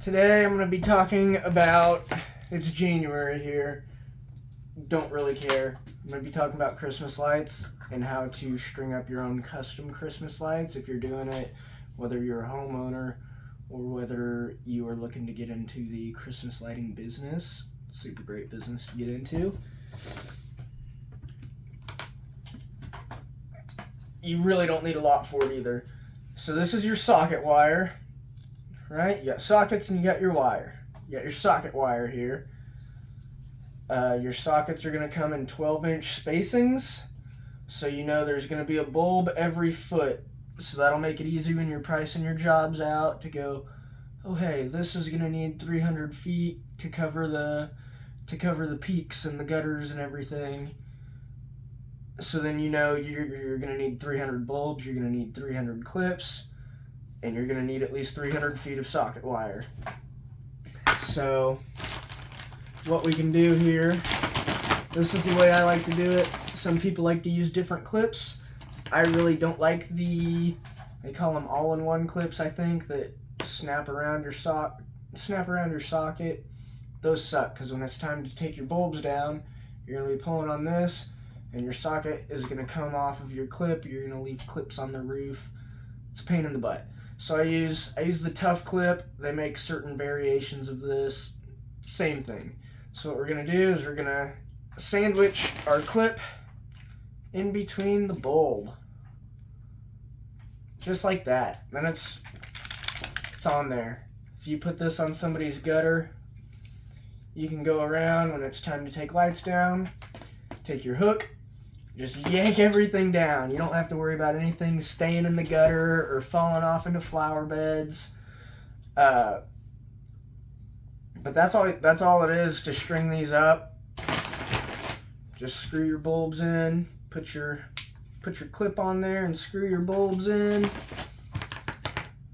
Today I'm going to be talking about, it's January here, don't really care. I'm going to be talking about Christmas lights and how to string up your own custom Christmas lights if you're doing it, whether you're a homeowner or whether you are looking to get into the Christmas lighting business. Super great business to get into. You really don't need a lot for it either. So this is your socket wire, right? You got sockets and you got your wire. You got your socket wire here. Your sockets are going to come in 12-inch spacings, so you know there's going to be a bulb every foot. So that'll make it easy when you're pricing your jobs out to go, oh hey, this is going to need 300 feet to cover the peaks and the gutters and everything. So then you know you're going to need 300 bulbs, you're going to need 300 clips, and you're going to need at least 300 feet of socket wire. So what we can do here, this is the way I like to do it. Some people like to use different clips. I really don't like they call them all-in-one clips, I think, that snap around your socket. Those suck, because when it's time to take your bulbs down, you're going to be pulling on this, and your socket is going to come off of your clip. You're going to leave clips on the roof. It's a pain in the butt. So I use the Tough Clip. They make certain variations of this. Same thing. So what we're going to do is we're going to sandwich our clip in between the bulb. Just like that. Then it's on there. If you put this on somebody's gutter, you can go around when it's time to take lights down, take your hook, just yank everything down. You don't have to worry about anything staying in the gutter or falling off into flower beds. But that's all it is to string these up. Just screw your bulbs in, put your clip on there and screw your bulbs in.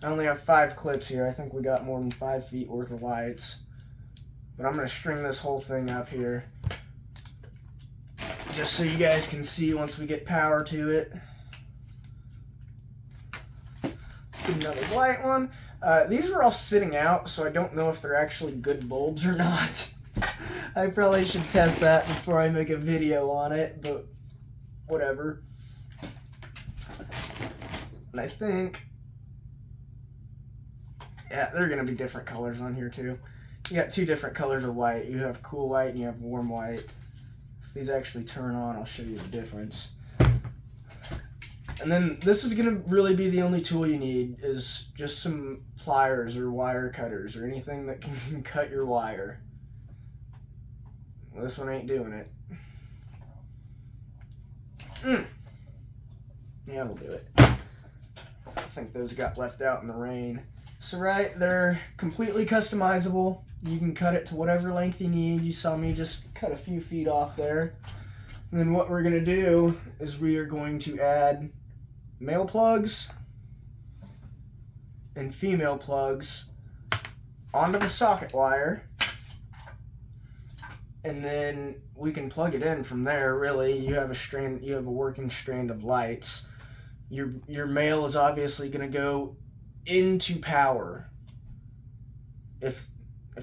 I only have 5 clips here. I think we got more than 5 feet worth of lights. But I'm going to string this whole thing up here, just so you guys can see once we get power to it. Let's get another white one. These are all sitting out, so I don't know if they're actually good bulbs or not. I probably should test that before I make a video on it, but whatever. And I think, yeah, they're going to be different colors on here too. You got 2 different colors of white. You have cool white and you have warm white. If these actually turn on, I'll show you the difference. And then this is going to really be the only tool you need, is just some pliers or wire cutters or anything that can cut your wire. This one ain't doing it. Yeah, we'll do it. I think those got left out in the rain. So right, they're completely customizable. You can cut it to whatever length you need. You saw me just cut a few feet off there. And then what we're going to do is we are going to add male plugs and female plugs onto the socket wire. And then we can plug it in from there. Really, you have a working strand of lights. Your male is obviously going to go into power, if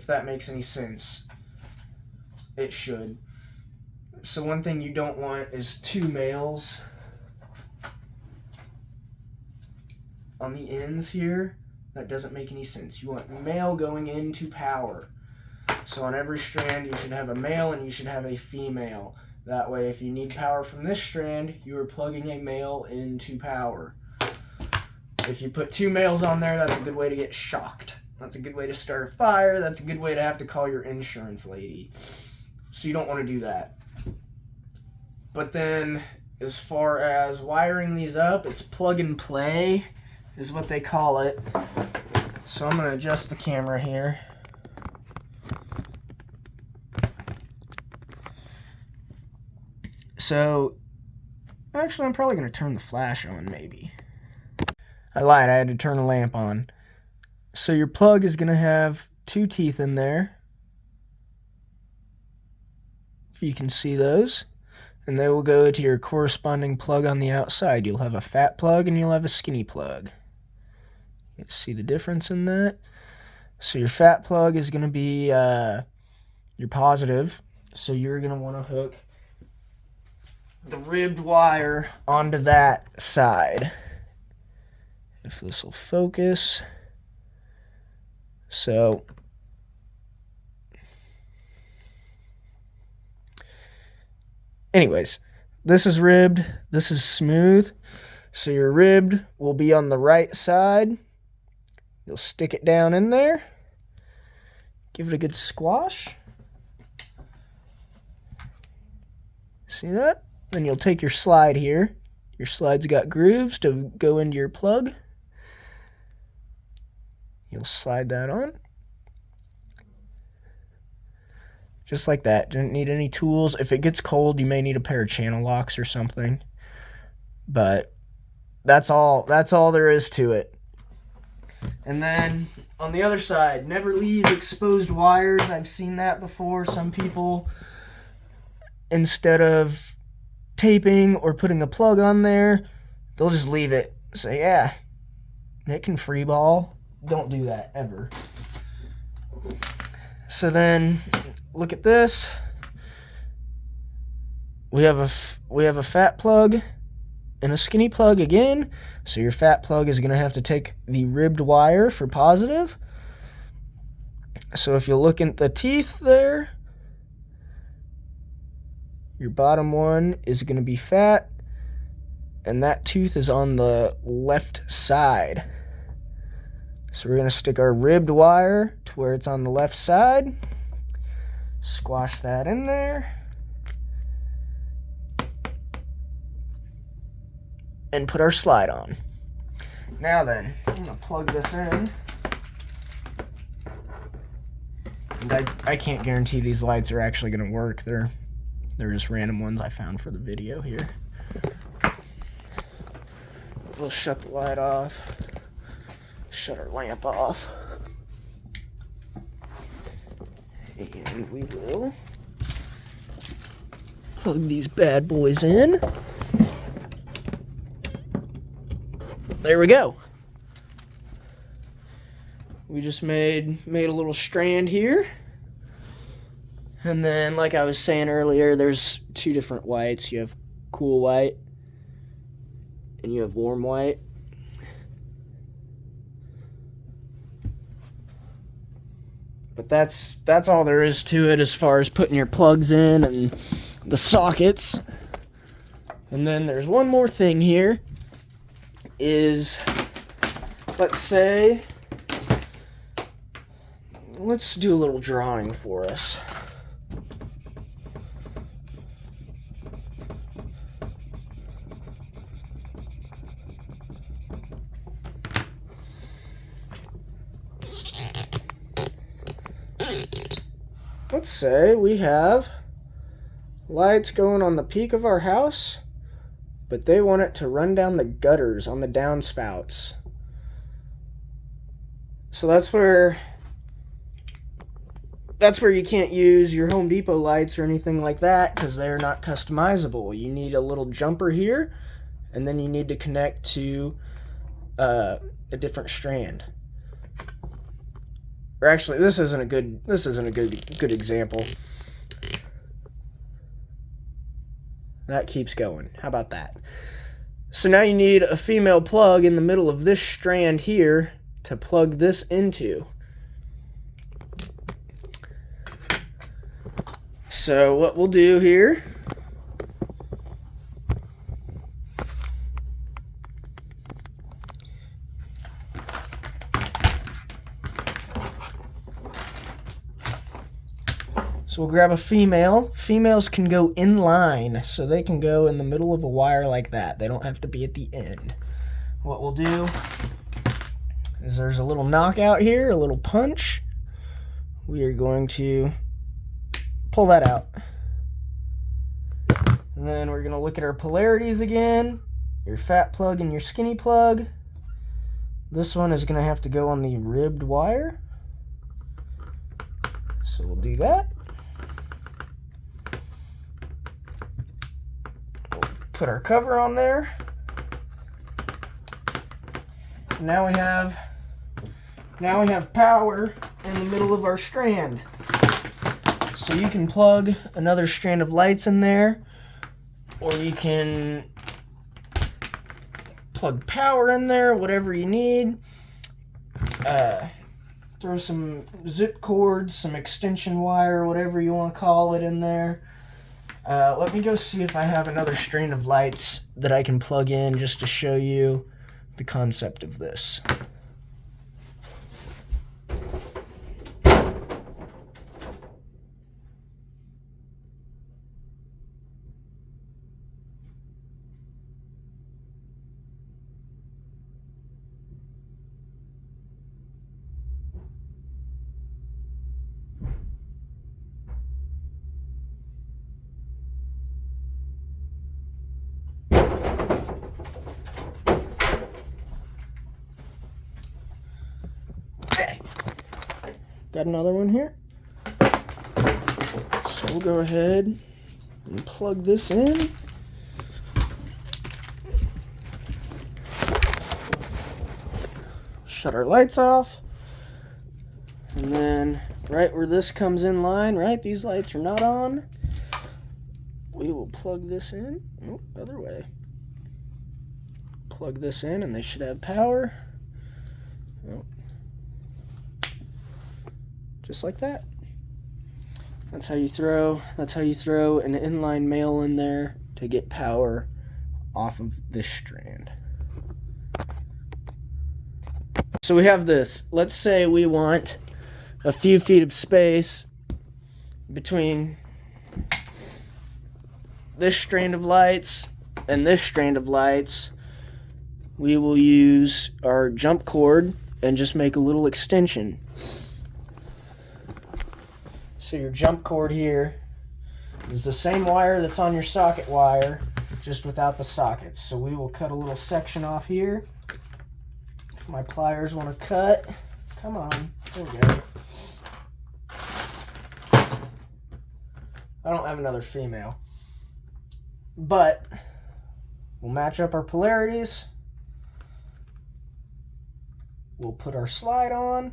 that makes any sense. It should. So one thing you don't want is 2 males on the ends here. That doesn't make any sense. You want male going into power. So on every strand you should have a male and you should have a female. That way if you need power from this strand, you are plugging a male into power. If you put 2 males on there, that's a good way to get shocked. That's a good way to start a fire. That's a good way to have to call your insurance lady. So you don't want to do that. But then, as far as wiring these up, it's plug and play is what they call it. So I'm going to adjust the camera here. So, actually I'm probably going to turn the flash on maybe. I lied, I had to turn the lamp on. So your plug is going to have 2 teeth in there, if you can see those, and they will go to your corresponding plug on the outside. You'll have a fat plug and you'll have a skinny plug. You see the difference in that? So your fat plug is going to be your positive. So you're going to want to hook the ribbed wire onto that side. If this will focus. So anyways, this is ribbed, this is smooth. So your ribbed will be on the right side. You'll stick it down in there. Give it a good squash. See that? Then you'll take your slide here. Your slide's got grooves to go into your plug. You'll slide that on. Just like that. Didn't need any tools. If it gets cold, you may need a pair of channel locks or something. But that's all there is to it. And then on the other side, never leave exposed wires. I've seen that before. Some people, instead of taping or putting a plug on there, they'll just leave it. So yeah, it can free ball. Don't do that ever. So then look at this. We have a fat plug and a skinny plug again. So your fat plug is going to have to take the ribbed wire for positive. So if you look at the teeth there, your bottom one is going to be fat, and that tooth is on the left side. So we're going to stick our ribbed wire to where it's on the left side. Squash that in there. And put our slide on. Now then, I'm going to plug this in. And I can't guarantee these lights are actually going to work. They're just random ones I found for the video here. We'll shut the light off. Shut our lamp off. And we will plug these bad boys in. There we go. We just made a little strand here. And then, like I was saying earlier, there's two different whites. You have cool white and you have warm white. But that's all there is to it as far as putting your plugs in and the sockets. And then there's one more thing here. Is, let's do a little drawing for us. Let's say we have lights going on the peak of our house, but they want it to run down the gutters on the downspouts. So that's where you can't use your Home Depot lights or anything like that because they're not customizable. You need a little jumper here, and then you need to connect to a different strand. Or actually, this isn't a good example. That keeps going. How about that? So now you need a female plug in the middle of this strand here to plug this into. So what we'll do here, so we'll grab a female. Females can go in line, so they can go in the middle of a wire like that. They don't have to be at the end. What we'll do is there's a little knockout here, a little punch. We are going to pull that out. And then we're going to look at our polarities again. Your fat plug and your skinny plug. This one is going to have to go on the ribbed wire. So we'll do that. We'll put our cover on there. Now we have Now we have power in the middle of our strand. So you can plug another strand of lights in there, or you can plug power in there, whatever you need. Throw some zip cords, some extension wire, whatever you want to call it, in there. Let me go see if I have another strand of lights that I can plug in just to show you the concept of this. Okay, got another one here. So we'll go ahead and plug this in. Shut our lights off. And then right where this comes in line, right, these lights are not on, we will plug this in. Oh, other way. Plug this in and they should have power. Oh. Just like that. That's how you throw an inline male in there to get power off of this strand. So we have this. Let's say we want a few feet of space between this strand of lights and this strand of lights. We will use our jump cord and just make a little extension. So your jump cord here is the same wire that's on your socket wire, just without the sockets. So we will cut a little section off here. If my pliers want to cut, come on, there we go. I don't have another female, but we'll match up our polarities. We'll put our slide on,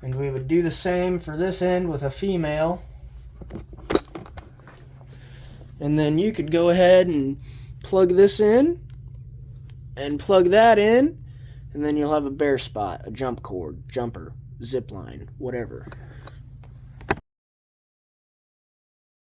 and we would do the same for this end with a female. And then you could go ahead and plug this in and plug that in, and then you'll have a bare spot, a jump cord, jumper, zip line, whatever.